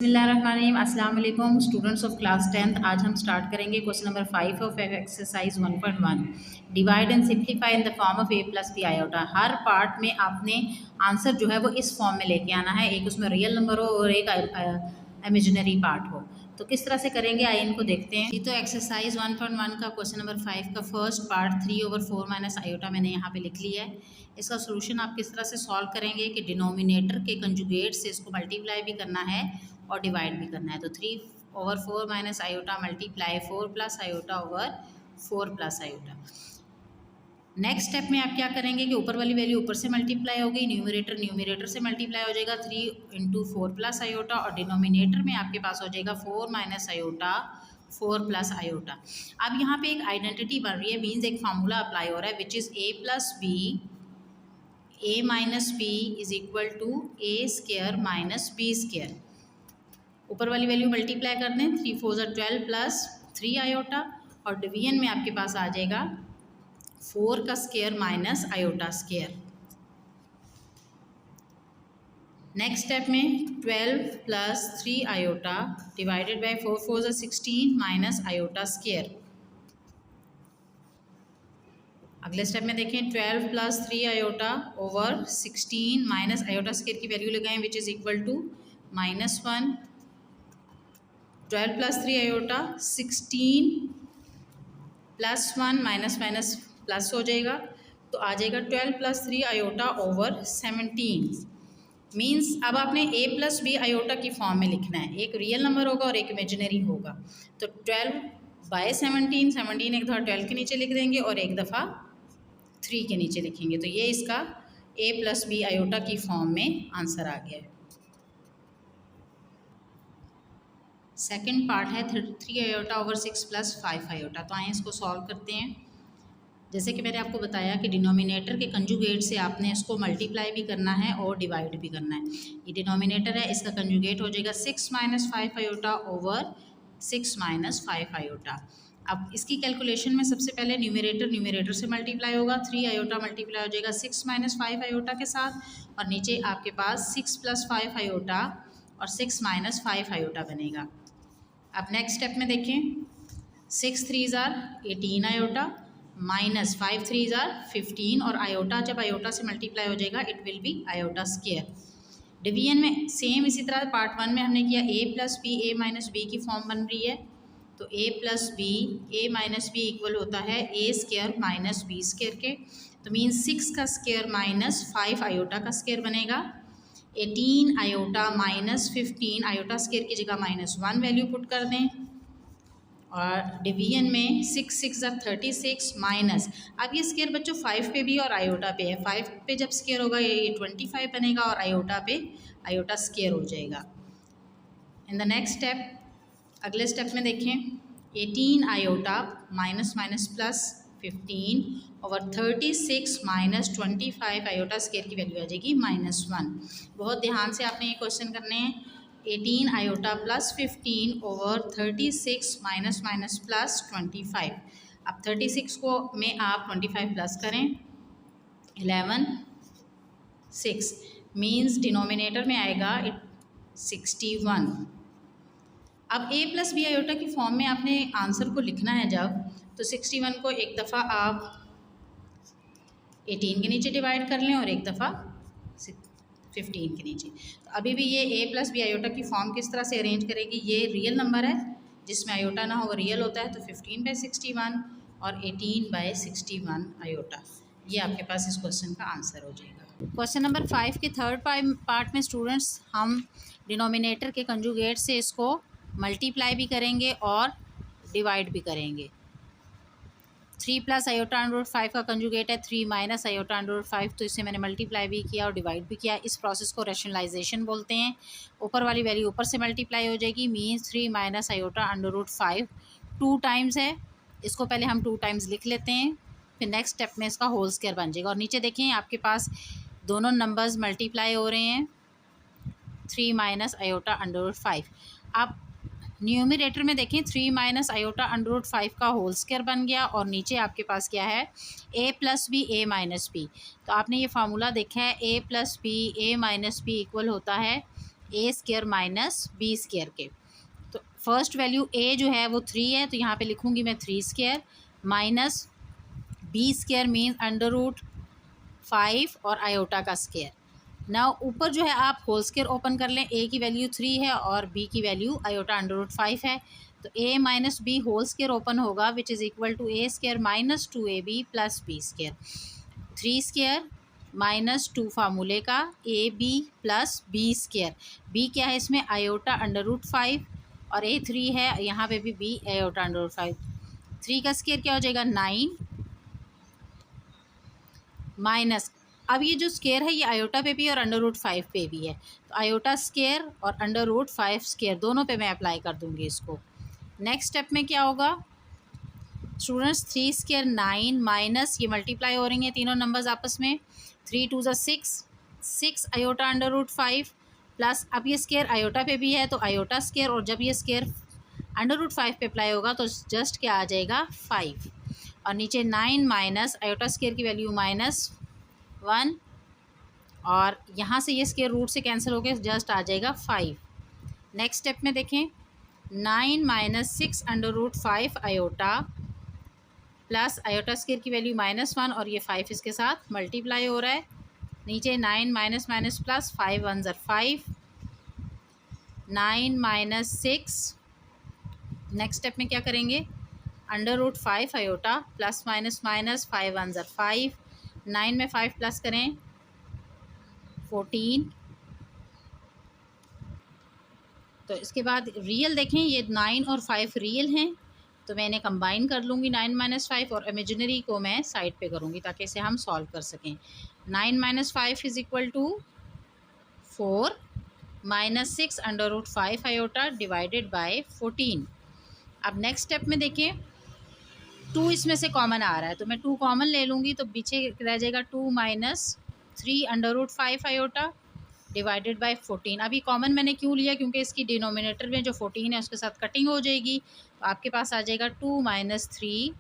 बिस्मिल्लाहिर्रहमानिर्रहीम। अस्सलाम वालेकुम स्टूडेंट्स ऑफ क्लास 10th। आज हम स्टार्ट करेंगे question number 5 of exercise 1.1, divide and simplify in the form of a plus b iota. हर पार्ट में आपने आंसर जो है वो इस फॉर्म में लेके आना है, एक उसमें रियल नंबर हो और एक इमेजिनरी पार्ट हो। तो किस तरह से करेंगे आइए इनको देखते हैं। ये तो एक्सरसाइज 1.1 का क्वेश्चन नंबर 5 का फर्स्ट पार्ट 3/4 माइनस आयोटा मैंने यहाँ पे लिख लिया है। इसका सोल्यूशन आप किस तरह से सॉल्व करेंगे कि डिनोमिनेटर के कंजुगेट से इसको मल्टीप्लाई भी करना है और डिवाइड भी करना है। तो 3/4 minus iota multiply 4 plus iota over 4 plus iota. Next step में आप क्या करेंगे कि ऊपर वाली वैल्यू ऊपर से मल्टीप्लाई होगी, न्यूमरेटर न्यूमरेटर से मल्टीप्लाई हो जाएगा 3 इंटू 4 प्लस आयोटा, और डिनोमिनेटर में आपके पास हो जाएगा 4 माइनस आयोटा 4 प्लस आयोटा। अब यहाँ पे एक आइडेंटिटी बन रही है, मीन्स एक फार्मूला अप्लाई हो रहा है which is a plus b a minus b is equal to a square minus b square. ऊपर वाली वैल्यू मल्टीप्लाई कर दें, 3 4 12 प्लस 3 आयोटा, और डिवीजन में आपके पास आ जाएगा 4 का square minus iota square. Next step में 12 plus 3 iota divided by 4 4 16 minus iota square. अगले स्टेप में देखें 12 plus 3 iota over 16 minus iota square की वैल्यू लगाएं which is equal to -1। 12 plus 3 iota 16 plus 1 minus minus plus हो जाएगा, तो आ जाएगा 12 प्लस 3 आयोटा ओवर 17। मीन्स अब आपने a प्लस बी आयोटा की फॉर्म में लिखना है, एक रियल नंबर होगा और एक इमेजिनरी होगा। तो 12 बाय 17, 17 एक दफ़ा 12 के नीचे लिख देंगे और एक दफ़ा 3 के नीचे लिखेंगे, तो ये इसका a प्लस बी आयोटा की फॉर्म में आंसर आ गया है। सेकेंड पार्ट है 3 आयोटा ओवर 6 प्लस 5 आयोटा। तो आइए इसको सॉल्व करते हैं। जैसे कि मैंने आपको बताया कि डिनोमिनेटर के कंजुगेट से आपने इसको मल्टीप्लाई भी करना है और डिवाइड भी करना है। ये डिनोमिनेटर है, इसका कंजुगेट हो जाएगा 6 minus 5 iota over 6 minus 5 iota. अब इसकी कैलकुलेशन में सबसे पहले न्यूमरेटर से मल्टीप्लाई होगा, 3 आयोटा मल्टीप्लाई हो जाएगा 6 माइनस 5 आयोटा के साथ, और नीचे आपके पास 6 प्लस 5 आयोटा और 6 माइनस 5 आयोटा बनेगा। अब नेक्स्ट स्टेप में देखें, 6 3 18 आयोटा माइनस 5 3 15, और आयोटा जब आयोटा से मल्टीप्लाई हो जाएगा it will be iota square. Division में सेम इसी तरह पार्ट 1 में हमने किया, a plus b a minus b की फॉर्म बन रही है, तो a plus b a minus b equal होता है a square minus b square के। तो मीन्स 6 का स्क्वायर माइनस 5 आयोटा का स्क्वायर बनेगा। 18 आयोटा माइनस 15, आयोटा स्क्वायर की जगह -1 वैल्यू पुट कर दें, और डिवीजन में 6 6 36 माइनस, अब ये स्क्वायर बच्चों 5 पे भी और आयोटा पे है, 5 पे जब स्क्वायर होगा ये 25 बनेगा और आयोटा पे आयोटा स्क्वायर हो जाएगा। इन द नेक्स्ट स्टेप, अगले स्टेप में देखें, 18 iota minus minus plus 15 over 36 minus 25 iota square की वैल्यू आ जाएगी -1। बहुत ध्यान से आपने ये क्वेश्चन करने हैं। 18 iota plus 15 over 36 minus minus plus 25। अब 36 को में आप 25 प्लस करें, 11 6 मीन्स डिनोमिनेटर में आएगा 61। अब a प्लस बी आयोटा की फॉर्म में आपने आंसर को लिखना है जब, तो 61 को एक दफ़ा आप 18 के नीचे डिवाइड कर लें और एक दफ़ा 15 के नीचे। तो अभी भी ये a प्लस बी आयोटा की फॉर्म किस तरह से अरेंज करेगी, ये रियल नंबर है जिसमें आयोटा ना हो वो रियल होता है, तो 15/61 और 18/61 आयोटा, ये आपके पास इस क्वेश्चन का आंसर हो जाएगा। क्वेश्चन नंबर 5 के थर्ड पार्ट में स्टूडेंट्स हम डिनोमिनेटर के कंजुगेट से इसको मल्टीप्लाई भी करेंगे और डिवाइड भी करेंगे। 3 प्लस आयोटा अंडर 5 का कंजुगेट है 3 माइनस आयोटा अंडर 5, तो इससे मैंने मल्टीप्लाई भी किया और डिवाइड भी किया। इस प्रोसेस को रैशनलाइजेशन बोलते हैं। ऊपर वाली वैल्यू ऊपर से मल्टीप्लाई हो जाएगी, means 3 minus iota under 5 2 times है, इसको पहले हम 2 टाइम्स लिख लेते हैं, फिर नेक्स्ट स्टेप में इसका होल स्क्वायर बन जाएगा। और नीचे देखें आपके पास दोनों नंबर्स मल्टीप्लाई हो रहे हैं, 3 माइनस आयोटा अंडर 5। अब न्यूमरेटर में देखें 3 माइनस आयोटा अंडर रूट 5 का होल स्क्वायर बन गया, और नीचे आपके पास क्या है a plus b a minus b. तो आपने ये फार्मूला देखा है a plus b a minus b equal होता है a square minus b square के। तो फर्स्ट वैल्यू ए जो है वो 3 है, तो यहाँ पे लिखूँगी मैं 3 square minus b square means under root 5 और आयोटा का स्केयर। ना ऊपर जो है आप होल स्केयर ओपन कर लें, ए की वैल्यू 3 है और बी की वैल्यू आयोटा अंडर रूट 5 है, तो a minus b whole square open होगा which is equal to a square minus 2ab plus b square. 3 square minus 2 फार्मूले का a b plus b square. B क्या है इसमें आयोटा अंडर रूट 5 और ए 3 है, यहाँ पे भी बी आयोटा अंडर रूट 5। 3 का स्केयर क्या हो जाएगा 9 माइनस, अब ये जो स्केयर है ये आयोटा पे भी और अंडर रूट 5 पे भी है, तो आयोटा स्केयर और अंडर रूट 5 स्केयर दोनों पे मैं अप्लाई कर दूंगी इसको। नेक्स्ट स्टेप में क्या होगा स्टूडेंट्स, 3 स्केयर 9 माइनस, ये मल्टीप्लाई हो रही हैं तीनों नंबर्स आपस में, 3 2 ज़ा 6 आयोटा अंडर रूट 5 प्लस, अब ये स्केयर आयोटा पे भी है तो आयोटा स्केयर, और जब ये स्केयर अंडर रूट 5 पे अप्लाई होगा तो जस्ट क्या आ जाएगा 5, और नीचे 9 माइनस आयोटा स्केयर की वैल्यू -1, और यहाँ से ये स्केयर रूट से कैंसिल होकर जस्ट आ जाएगा 5। नेक्स्ट स्टेप में देखें 9 minus 6 under root 5 iota plus iota square की वैल्यू -1 और ये 5 इसके साथ मल्टीप्लाई हो रहा है, नीचे 9 माइनस माइनस प्लस 5 1 ज़र 5, 9 माइनस 6, नेक्स्ट स्टेप में क्या करेंगे under root 5 iota plus minus minus 5 1 ज़र 5, 9 में 5 प्लस करें 14, तो इसके बाद रियल देखें ये 9 और 5 रियल हैं तो मैं इन्हें कंबाइन कर लूँगी 9 माइनस 5, और इमेजिनरी को मैं साइड पे करूँगी ताकि इसे हम सॉल्व कर सकें। 9 माइनस 5 is equal to 4 minus 6 under root 5 iota divided by 14। अब नेक्स्ट स्टेप में देखें 2 इसमें से कॉमन आ रहा है तो मैं 2 कॉमन ले लूँगी, तो पीछे रह जाएगा 2 minus 3 under root 5 iota divided by 14। अभी कॉमन मैंने क्यों लिया क्योंकि इसकी डिनोमिनेटर में जो 14 है उसके साथ कटिंग हो जाएगी, तो आपके पास आ जाएगा 2 minus 3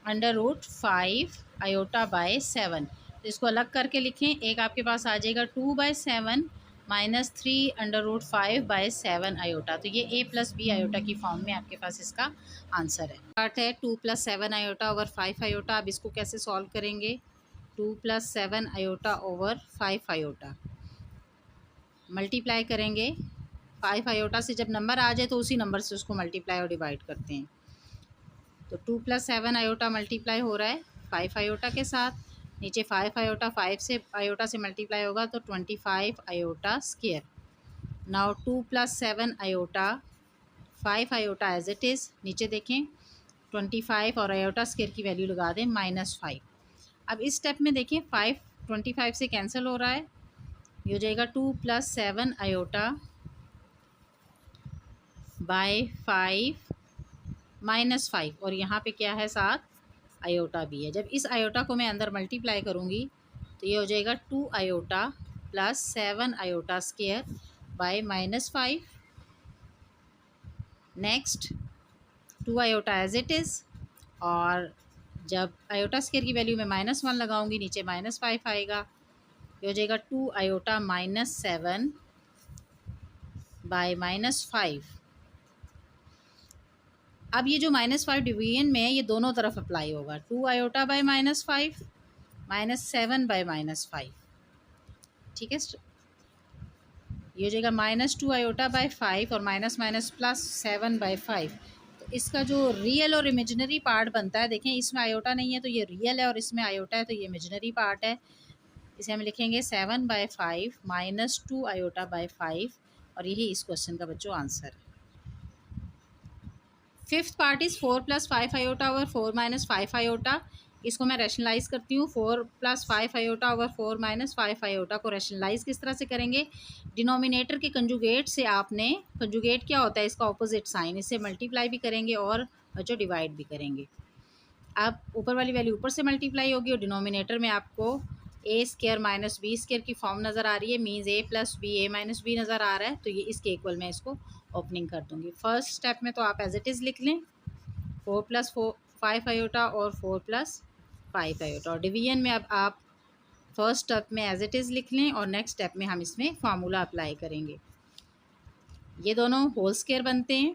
under root 5 iota by 7। तो इसको अलग करके लिखें, एक आपके पास आ जाएगा 2/7 minus 3 under root 5 by 7 iota. तो ये a प्लस बी आयोटा की फॉर्म में आपके पास इसका आंसर है। पार्ट है 2 + 7 आयोटा ओवर 5 आयोटा। अब इसको कैसे सॉल्व करेंगे 2 + 7 आयोटा ओवर 5 आयोटा मल्टीप्लाई करेंगे 5 आयोटा से, जब नंबर आ जाए तो उसी नंबर से उसको मल्टीप्लाई और डिवाइड करते हैं। तो 2 + 7 आयोटा मल्टीप्लाई हो रहा है 5 आयोटा के साथ, नीचे 5 आयोटा 5 से आयोटा से मल्टीप्लाई होगा तो 25 iota square. Now 2 + 7 iota 5 iota as it is, नीचे देखें 25 और आयोटा स्क्वायर की वैल्यू लगा दें -5। अब इस स्टेप में देखें 5 25 से कैंसिल हो रहा है, ये हो जाएगा 2 + 7 आयोटा बाय 5 -5, और यहाँ पे क्या है साथ आयोटा भी है। जब इस आयोटा को मैं अंदर मल्टीप्लाई करूँगी तो ये हो जाएगा 2 iota plus 7 iota square by -5। Next 2 iota as it is, और जब आयोटा स्क्वायर की वैल्यू में -1 लगाऊंगी नीचे -5 आएगा, ये हो जाएगा 2 आयोटा -7 बाय -5। अब ये जो -5 डिवीजन में है ये दोनों तरफ अप्लाई होगा, 2 आयोटा बाय -5 -7 बाय -5, ठीक है। ये हो जाएगा -2 आयोटा बाय 5 और माइनस माइनस प्लस 7 बाय 5। तो इसका जो रियल और इमेजिनरी पार्ट बनता है, देखें इसमें आयोटा नहीं है तो ये रियल है और इसमें आयोटा है तो ये इमेजिनरी पार्ट है। इसे हम लिखेंगे 7 बाय 5 -2 आयोटा बाय 5, और यही इस क्वेश्चन का बच्चों आंसर है। Fifth part is 4 + 5 iota over 4 - 5 iota. इसको मैं रैशनलाइज़ करती हूँ, 4 + 5 आयोटा ओवर 4 - 5 आयोटा को रैशनलाइज़ किस तरह से करेंगे, डिनोमिनेटर के कंजुगेट से आपने, कंजुगेट क्या होता है इसका ऑपोजिट साइन, इससे मल्टीप्लाई भी करेंगे और जो डिवाइड भी करेंगे। अब ऊपर वाली वैल्यू ऊपर से मल्टीप्लाई होगी और डिनोमिनेटर में आपको a square minus b square की फॉर्म नज़र आ रही है, means a + b a - b नज़र आ रहा है, तो ये इसके इक्वल मैं इसको ओपनिंग कर दूंगी। फर्स्ट स्टेप में तो आप एज इट इज़ लिख लें 4 + 5 आयोटा और 4 + 5 आयोटा, और डिवीजन में अब आप फर्स्ट स्टेप में एज इट इज़ लिख लें और नेक्स्ट स्टेप में हम इसमें फार्मूला अप्लाई करेंगे। ये दोनों होल स्क्वायर बनते हैं।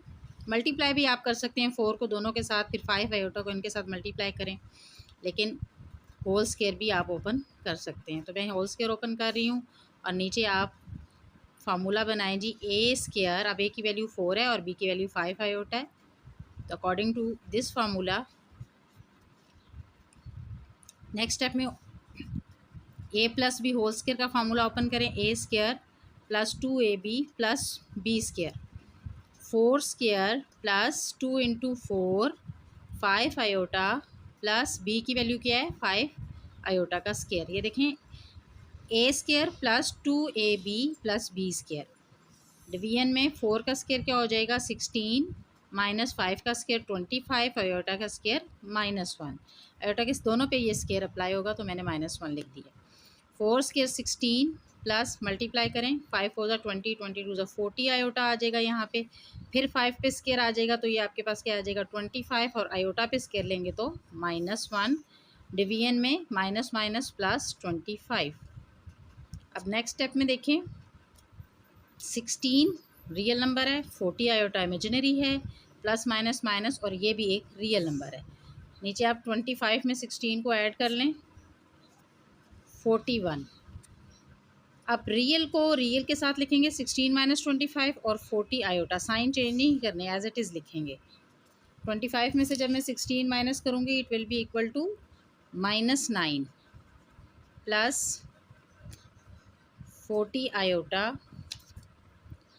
मल्टीप्लाई भी आप कर सकते हैं 4 को दोनों के साथ, फिर 5 आयोटा को इनके साथ मल्टीप्लाई करें, लेकिन होल स्क्वायर भी आप ओपन कर सकते हैं। तो मैं होल स्क्वायर ओपन कर रही हूँ और नीचे आप फार्मूला बनाएं जी। ए स्क्वायर, अब ए की वैल्यू 4 है और बी की वैल्यू 5 आयोटा है, तो according to this formula next step में a plus b whole square का फार्मूला ओपन करें। A square plus 2ab plus b square, 4 square plus 2 into 4 5 iota plus b की वैल्यू क्या है 5 आयोटा का स्क्वायर। ये देखें a square plus 2ab plus b square, division में 4 का स्क्वायर क्या हो जाएगा 16 माइनस 5 का स्क्वायर 25 आयोटा का स्क्वायर -1। आयोटा के दोनों पे ये स्क्वायर अप्लाई होगा तो मैंने -1 लिख दिया। 4 स्क्वायर 16 प्लस मल्टीप्लाई करें 5 4 ज़ा 20 22 ज़ा 40 आयोटा आ जाएगा यहाँ पे, फिर 5 पे स्क्वायर आ जाएगा तो ये आपके पास क्या आ जाएगा 25 और आयोटा पे स्क्वायर लेंगे तो -1, डिवीजन में माइनस माइनस प्लस 25। अब नेक्स्ट स्टेप में देखें 16 रियल नंबर है, 40 आयोटा इमेजिनरी है, प्लस माइनस माइनस और ये भी एक रियल नंबर है। नीचे आप 25 में 16 को ऐड कर लें 41। अब रियल को रियल के साथ लिखेंगे 16 माइनस 25 और 40 आयोटा, साइन चेंज नहीं करने, एज इट इज़ लिखेंगे। 25 में से जब मैं 16 माइनस करूँगी it will be equal to -9 plus 40 iota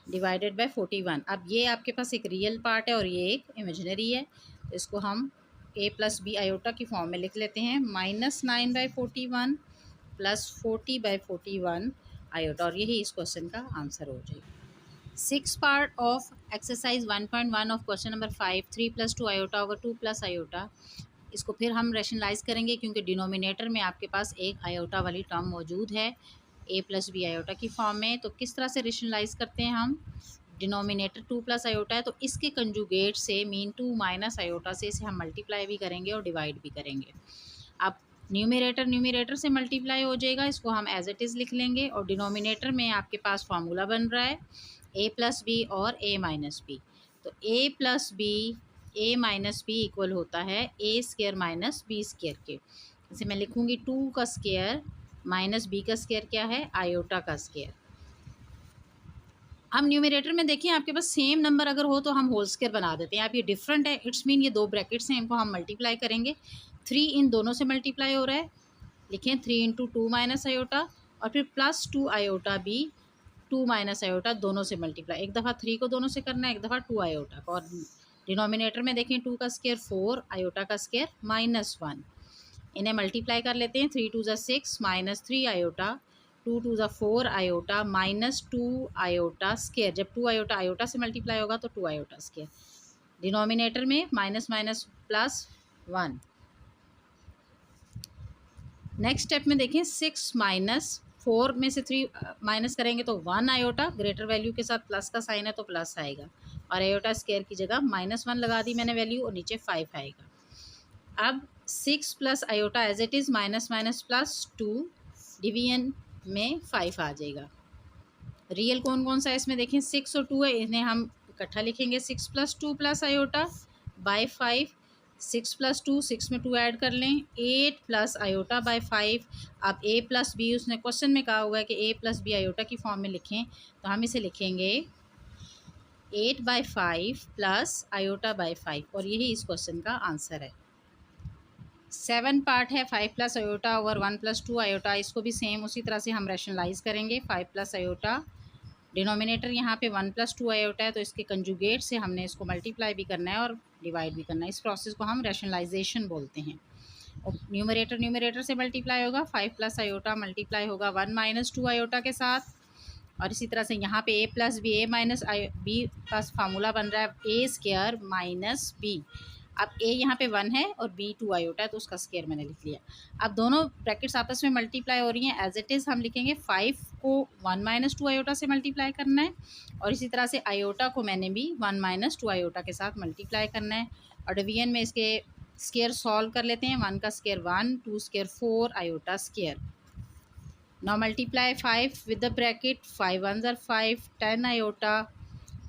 divided by 41। अब ये आपके पास एक रियल पार्ट है और ये एक इमेजिनरी है, तो इसको हम a प्लस बी आयोटा की फॉर्म में लिख लेते हैं। -9/41 प्लस 40/41 आयोटा, और यही इस क्वेश्चन का आंसर हो जाएगा। 6 part of exercise 1.1 of question number 5 3 + 2 iota over 2 + iota. इसको फिर हम रैशनलाइज करेंगे क्योंकि डिनोमिनेटर में आपके पास एक आयोटा वाली टर्म मौजूद है a प्लस बी आयोटा की फॉर्म में। तो किस तरह से रेशनलाइज करते हैं हम, डिनोमिनेटर 2 + आयोटा है तो इसके कंजुगेट से मीन 2 - आयोटा से इसे हम मल्टीप्लाई भी करेंगे और डिवाइड भी करेंगे। अब न्यूमरेटर से मल्टीप्लाई हो जाएगा, इसको हम एज इट इज़ लिख लेंगे, और डिनोमिनेटर में आपके पास फार्मूला बन रहा है a + b और a - b। तो a + b a - b equal होता है a² - b² के। इसे मैं लिखूँगी 2 का स्क्वायर माइनस बी का स्क्वायर क्या है आयोटा का स्क्वायर। हम न्यूमरेटर में देखिए आपके पास सेम नंबर अगर हो तो हम होल स्क्वायर बना देते हैं। आप ये डिफरेंट है, इट्स मीन ये 2 ब्रैकेट्स हैं, इनको हम मल्टीप्लाई करेंगे। 3 इन दोनों से मल्टीप्लाई हो रहा है, लिखें 3 × 2 - आयोटा और फिर प्लस 2 आयोटा भी 2 - आयोटा दोनों से मल्टीप्लाई। एक दफ़ा 3 को दोनों से करना है, एक दफ़ा 2 आयोटा को। और डिनोमिनेटर में देखें 2 का स्क्वायर 4 आयोटा का स्क्वायर -1। इन्हें मल्टीप्लाई कर लेते हैं। 3 × 2 = 6 -3 आयोटा, 2 × 2 = 4 आयोटा -2 आयोटा स्क्वायर। जब 2 आयोटा आयोटा से मल्टीप्लाई होगा तो 2 आयोटा स्क्वायर। डिनोमिनेटर में minus minus plus 1। Next step में देखें 6 - 4 में से 3 माइनस करेंगे तो 1 आयोटा, ग्रेटर वैल्यू के साथ प्लस का साइन है तो प्लस आएगा, और आयोटा स्क्वायर की जगह -1 लगा दी मैंने वैल्यू, और नीचे 5 आएगा। अब 6 plus iota as it is minus plus 2, division में 5 आ जाएगा। रियल कौन कौन सा है इसमें देखें 6 और 2 है, इन्हें हम इकट्ठा लिखेंगे 6 + 2 + आयोटा बाय 5। 6 + 2 6 में 2 ऐड कर लें 8 प्लस आयोटा बाय 5। अब a + b उसने क्वेश्चन में कहा हुआ है कि a + b आयोटा की फॉर्म में लिखें, तो हम इसे लिखेंगे 8/5 प्लस आयोटा बाय 5, और यही इस क्वेश्चन का आंसर है। 7 पार्ट है 5 + आयोटा ओवर 1 + 2 आयोटा। इसको भी सेम उसी तरह से हम रैशनलाइज करेंगे। 5 + आयोटा, डिनोमिनेटर यहाँ पे 1 + 2 आयोटा है तो इसके कंजुगेट से हमने इसको मल्टीप्लाई भी करना है और डिवाइड भी करना है। इस प्रोसेस को हम रैशनलाइजेशन बोलते हैं। और न्यूमरेटर से मल्टीप्लाई होगा, 5 + आयोटा मल्टीप्लाई होगा 1 - 2 आयोटा के साथ, और इसी तरह से यहाँ पे a + b a - b का फार्मूला बन रहा है a² - b। अब a यहाँ पे 1 है और b 2 आयोटा है तो उसका स्क्वायर मैंने लिख लिया। अब दोनों ब्रैकेट्स आपस में मल्टीप्लाई हो रही हैं, एज इट इज़ हम लिखेंगे 5 को 1 - 2 आयोटा से मल्टीप्लाई करना है, और इसी तरह से आयोटा को मैंने भी 1 - 2 आयोटा के साथ मल्टीप्लाई करना है। और डिवीजन में इसके स्क्वायर सॉल्व कर लेते हैं। 1 का square 1, 2 square 4 iota square. Now multiply 5 with the bracket, 5 1 ज़र 5, 10 iota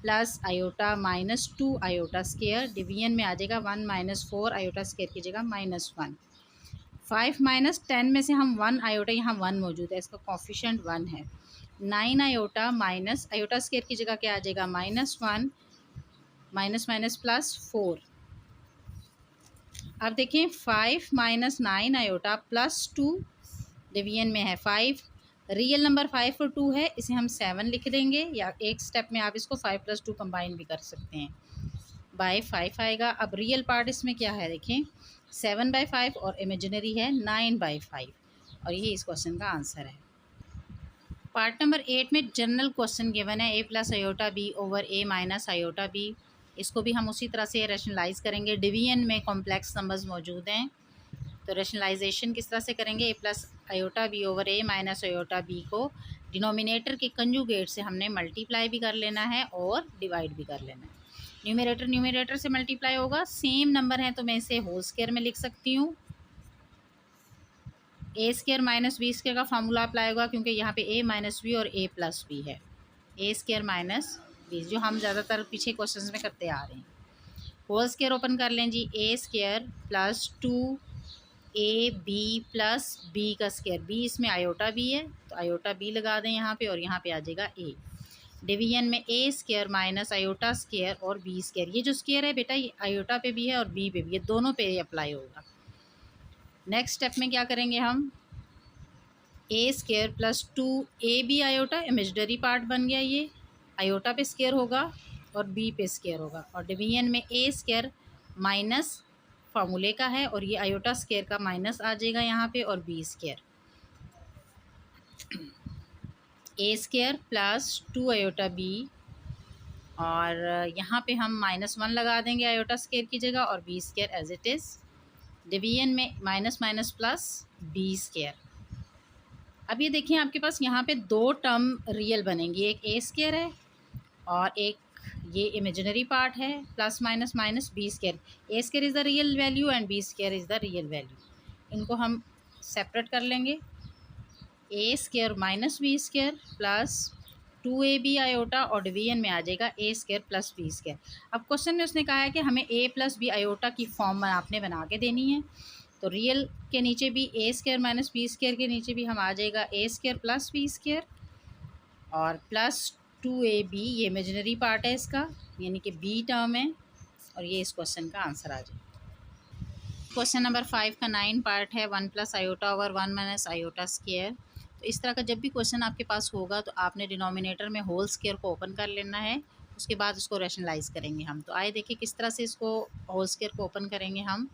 plus iota minus 2 iota square, division में आ जाएगा 1 माइनस 4 आयोटा स्केयर की जगह -1। 5 माइनस 10 में से हम 1 आयोटा, यहाँ 1 मौजूद है, इसका कॉफिशेंट 1 है। 9 आयोटा माइनस आयोटा स्केयर की जगह क्या आ जाएगा -1, माइनस माइनस प्लस 4। अब देखें 5 माइनस 9 आयोटा प्लस 2, डिवीजन में है 5, रियल नंबर 5 और 2 है, इसे हम 7 लिख देंगे, या एक स्टेप में आप इसको 5 + 2 कंबाइन भी कर सकते हैं, बाय 5 आएगा। अब रियल पार्ट इसमें क्या है देखें, 7/5 और इमेजिनरी है 9/5, और ये इस क्वेश्चन का आंसर है। पार्ट नंबर 8 में जनरल क्वेश्चन गिवन है a + iota b over a - iota b। इसको भी हम उसी तरह से रैशनलाइज करेंगे, डिवीजन में कॉम्प्लेक्स नंबर्स मौजूद हैं, तो रैशनलाइजेशन किस तरह से करेंगे, a + iota b over a - iota b को डिनोमिनेटर के कंजुगेट से हमने मल्टीप्लाई भी कर लेना है और डिवाइड भी कर लेना है। न्यूमरेटर से मल्टीप्लाई होगा, सेम नंबर है तो मैं इसे होल स्क्वायर में लिख सकती हूँ। ए स्क्वायर माइनस बी स्क्वायर का फार्मूला अप्लाई होगा, क्योंकि यहाँ पे ए माइनस बी और ए प्लस बी है, ए स्क्वायर माइनस बी, जो हम ज़्यादातर पीछे क्वेश्चंस में करते आ रहे हैं। होल स्क्वायर ओपन कर लें जी, a square plus 2 a b plus b का स्क्वायर, बी इसमें आयोटा बी है तो आयोटा बी लगा दें यहाँ पे, और यहाँ पे आ जाएगा ए। डिवीजन में ए स्क्वायर माइनस आयोटा स्क्वायर और बी स्क्वायर, ये जो स्क्वायर है बेटा ये आयोटा पे भी है और बी पे भी, ये दोनों पे अप्लाई होगा। नेक्स्ट स्टेप में क्या करेंगे हम, a square plus 2 a b iota, imaginary part बन गया, ये आयोटा पे स्क्वायर होगा और बी पे स्क्वायर होगा, और डिवीजन में ए स्क्वायर माइनस फार्मूले का है और ये आयोटा स्क्वायर का माइनस आ जाएगा यहाँ पे, और b square, a square plus 2 iota B, और यहाँ पे हम -1 लगा देंगे आयोटा स्क्वायर की जगह, और b square as it is, division में minus minus plus b square. अब ये देखिए आपके पास यहाँ पे दो टर्म रियल बनेंगी, एक ए स्क्वायर है और एक ये इमेजिनरी पार्ट है, plus minus minus b square, a square is the real value and b square is the real value, इनको हम सेपरेट कर लेंगे, a square minus b square plus 2ab iota, और डिवीजन में आ जाएगा a square plus b square. अब question में उसने कहा है कि हमें ए प्लस बी आयोटा की फॉर्म आपने बना के देनी है, तो रियल के नीचे भी ए स्क्वायर माइनस बी स्क्वायर के नीचे भी हम आ जाएगा a square plus b square, और प्लस 2ab, ये इमेजिनरी पार्ट है इसका, यानी कि बी टर्म है, और ये इस क्वेश्चन का आंसर आ जाएगा। क्वेश्चन नंबर 5 का 9 पार्ट है, 1 + आयोटा ओवर 1 - आयोटा स्क्वायर। तो इस तरह का जब भी क्वेश्चन आपके पास होगा तो आपने डिनोमिनेटर में होल स्क्वायर को ओपन कर लेना है, उसके बाद उसको रैशनलाइज करेंगे हम। तो आइए देखिए किस तरह से इसको होल स्क्वायर को ओपन करेंगे हम।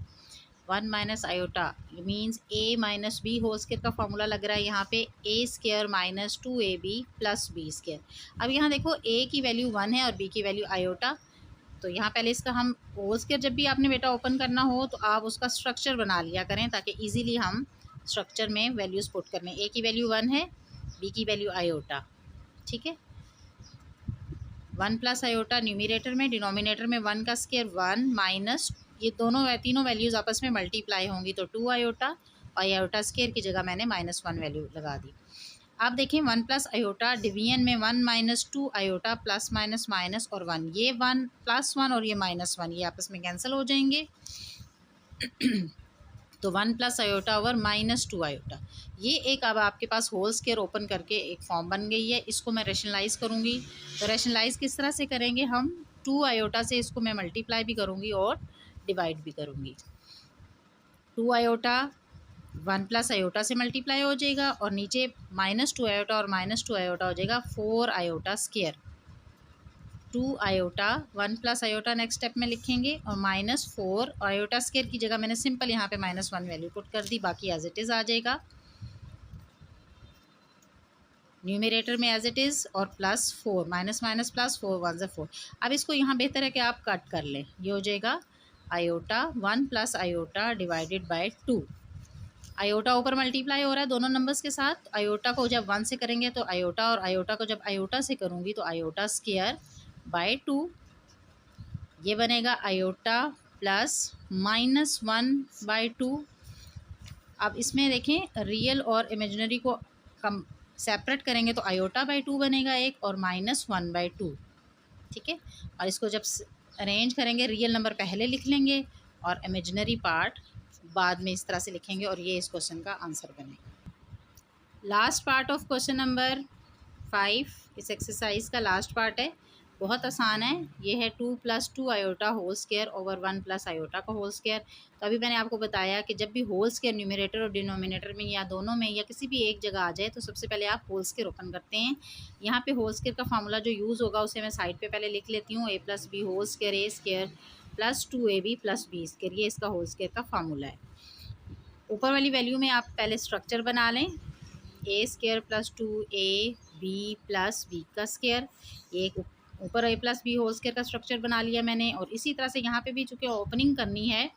1 - iota means a minus b whole square का फॉर्मूला लग रहा है यहाँ पे, a square minus 2ab plus b square. अब यहाँ देखो a की वैल्यू 1 है और b की वैल्यू आयोटा, तो यहाँ पहले इसका हम होल स्क्वायर जब भी आपने बेटा ओपन करना हो तो आप उसका स्ट्रक्चर बना लिया करें, ताकि इजीली हम स्ट्रक्चर में वैल्यूज़ पुट कर लें। ए की वैल्यू 1 है, बी की वैल्यू आयोटा, ठीक है। 1 + आयोटा न्यूमरेटर में, डिनोमिनेटर में 1 का स्क्वायर 1 माइनस, ये तीनों वैल्यूज़ आपस में मल्टीप्लाई होंगी तो 2 आयोटा, और आयोटा स्क्वायर की जगह मैंने -1 वैल्यू लगा दी। आप देखें 1 + आयोटा, डिवीजन में 1 - 2 आयोटा, प्लस माइनस माइनस और 1, ये 1 +1 और ये -1 ये आपस में कैंसिल हो जाएंगे तो 1 + आयोटा ओवर -2 आयोटा, ये एक अब आपके पास होल स्क्वायर ओपन करके एक फॉर्म बन गई है। इसको मैं रैशनलाइज करूँगी, तो रैशनलाइज किस तरह से करेंगे हम, 2 आयोटा से इसको मैं मल्टीप्लाई भी करूँगी और डिवाइड भी करूँगी। 2 आयोटा 1 + आयोटा से मल्टीप्लाई हो जाएगा, और नीचे -2 आयोटा और -2 आयोटा हो जाएगा 4 iota square, 2 iota 1 + iota next step में लिखेंगे, और -4 आयोटा स्क्वायर की जगह मैंने सिंपल यहाँ पे -1 वैल्यू पुट कर दी, बाकी एज इट इज़ आ जाएगा न्यूमरेटर में एज इट इज़, और +4 माइनस माइनस +4 1 = 4। अब इसको यहाँ बेहतर है कि आप कट कर लें, ये हो जाएगा iota 1 + iota divided bye 2, iota ऊपर मल्टीप्लाई हो रहा है दोनों नंबर्स के साथ, आयोटा को जब 1 से करेंगे तो आयोटा, और आयोटा को जब आयोटा से करूँगी तो आयोटा स्क्वायर बाय 2, ये बनेगा आयोटा प्लस -1/2। अब इसमें देखें रियल और इमेजिनरी को सेपरेट करेंगे तो आयोटा बाई 2 बनेगा एक और -1/2, ठीक है। और इसको जब अरेंज करेंगे रियल नंबर पहले लिख लेंगे और इमेजिनरी पार्ट बाद में इस तरह से लिखेंगे और ये इस क्वेश्चन का आंसर बनेगा। Last part of question number 5 इस एक्सरसाइज का लास्ट पार्ट है, बहुत आसान है। ये है 2 + 2 iota whole square over 1 + iota का होल स्क्वायर। तो अभी मैंने आपको बताया कि जब भी होल स्क्वायर न्यूमरेटर और डिनोमिनेटर में या दोनों में या किसी भी एक जगह आ जाए तो सबसे पहले आप होल स्क्वायर ओपन करते हैं। यहाँ पे होल स्क्वायर का फार्मूला जो यूज़ होगा उसे मैं साइड पे पहले लिख लेती हूँ, a + b whole square a square plus 2ab + b square, ये इसका होल स्क्वायर का फार्मूला है। ऊपर वाली वैल्यू में आप पहले स्ट्रक्चर बना लें, a square plus 2ab + b का स्क्वायर, ये ऊपर a + b होल स्क्वायर का स्ट्रक्चर बना लिया मैंने। और इसी तरह से यहाँ पे भी चूँकि ओपनिंग करनी है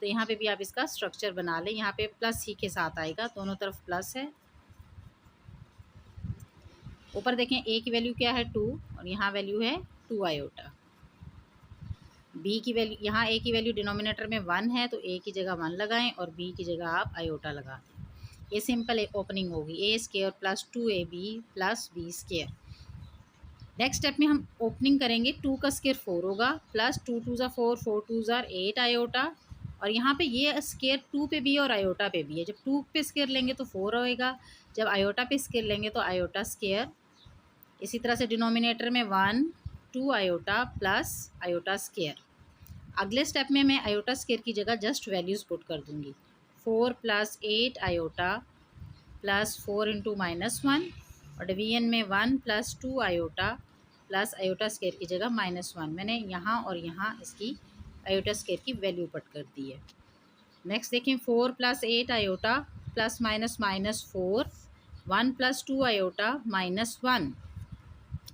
तो यहाँ पे भी आप इसका स्ट्रक्चर बना लें। यहाँ पे प्लस ही के साथ आएगा, दोनों तरफ प्लस है। ऊपर देखें a की वैल्यू क्या है 2 और यहाँ वैल्यू है 2 आयोटा। b की वैल्यू, यहाँ a की वैल्यू डिनोमिनेटर में 1 है तो a की जगह 1 लगाएं और b की जगह आप आयोटा लगा दें। ये सिंपल एक ओपनिंग होगी, a square plus 2ab + b square. Next step में हम ओपनिंग करेंगे, 2 का स्क्वायर 4 होगा प्लस 2 2 ज़ा 4 4 2 ज़ा 8 आयोटा। और यहाँ पे ये स्क्वायर 2 पे भी है और आयोटा पे भी है। जब 2 पे स्क्वायर लेंगे तो 4 होएगा, जब आयोटा पे स्क्वायर लेंगे तो आयोटा स्क्वायर। इसी तरह से डिनोमिनेटर में 1 2 आयोटा प्लस आयोटा स्क्वायर। अगले स्टेप में मैं आयोटा स्क्वायर की जगह जस्ट वैल्यूज़ पुट कर दूँगी, 4 + 8 आयोटा प्लस 4 × -1 और डिवीजन में 1 + 2 आयोटा प्लस आयोटा स्क्वायर की जगह -1। मैंने यहाँ और यहाँ इसकी आयोटा स्क्वायर की वैल्यू पुट कर दी है। नेक्स्ट देखें, 4 + 8 आयोटा प्लस -4 1 + 2 आयोटा -1।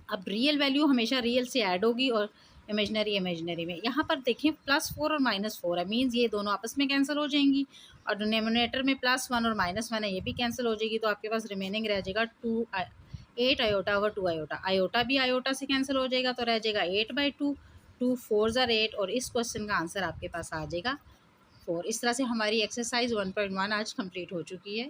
अब रियल वैल्यू हमेशा रियल से ऐड होगी और इमेजनरी इमेजनरी में। यहाँ पर देखें +4 और -4 है, मीन्स ये दोनों आपस में कैंसिल हो जाएंगी और डिनोमिनेटर में +1 और -1 है, ये भी कैंसिल हो जाएगी। तो आपके पास रिमेनिंग रह जाएगा 8 आयोटा ओवर 2 आयोटा। आयोटा भी आयोटा से कैंसिल हो जाएगा तो रह जाएगा 8/2, 2 4 ज़ा 8 और इस क्वेश्चन का आंसर आपके पास आ जाएगा 4। इस तरह से हमारी एक्सरसाइज 1.1 आज कंप्लीट हो चुकी है।